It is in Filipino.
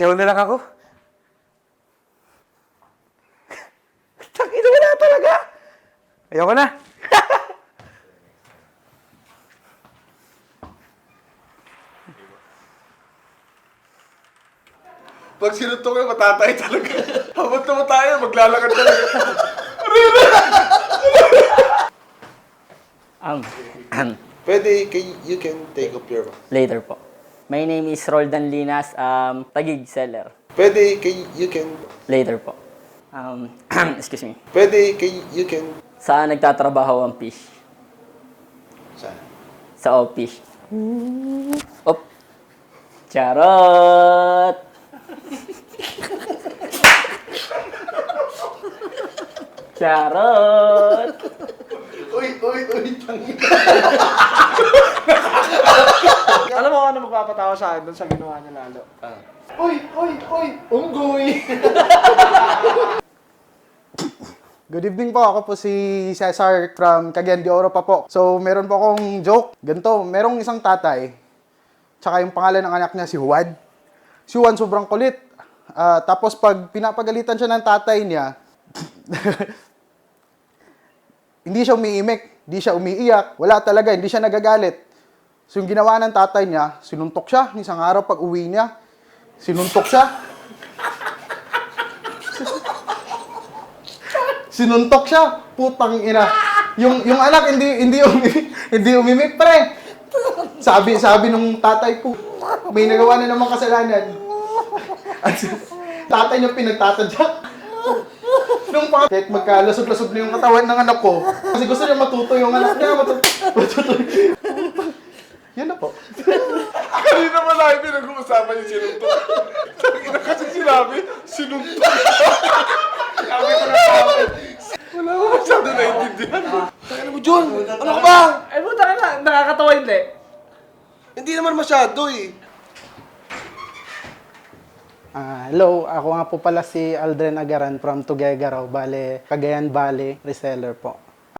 Sayaw na lang ako. Takina mo na talaga. Ayoko na. Pag sinuntok ko, matatay talaga. Habang tumatayo, maglalakad talaga. Pwede, you can take up your... Later po. My name is Roldan Linas, tagig seller. Pwede, you can... Later po. Excuse me. Pwede, you can... Saan nagtatrabaho ang fish? Saan? Sa office. Op. Charot! Charot! Uy, Alam mo kung ano magpapatawa sa akin doon sa ginawa niya lalo? Uy! Unggoy! Good evening po, ako po si Cesar from Cagayan de Oro pa po. So, meron po akong joke. Ganito, merong isang tatay, tsaka yung pangalan ng anak niya si Juan. Si Juan sobrang kulit. Tapos pag pinapagalitan siya ng tatay niya, hindi siya umiimik, hindi siya umiiyak, wala talaga, hindi siya nagagalit. So yung ginawa ng tatay niya, sinuntok siya, isang araw pag uwi niya, sinuntok siya. Sinuntok siya, putang ina. Yung anak hindi umimik pre. Sabi nung tatay ko, may nagawa na namang kasalanan. At tatay niya pinagtatadyak. Kahit magkalasog-lasog na yung katawan ng anak ko, kasi gusto niya matuto yung anak niya, matuto. Yan na po. Kanina pa tayo pinag-uusapan yung sinuntok. Tangina kasi sinabi, sinuntok. Sabi ko na ako. Wala ko masyado naiintindihan. Tangina mo, John! Ano ka ba? Ay puta ka na, nakakatawa hindi. Hindi naman masyado eh. Hello, ako nga po pala si Aldren Agaran from Tuguegarao, Cagayan Valley, reseller po.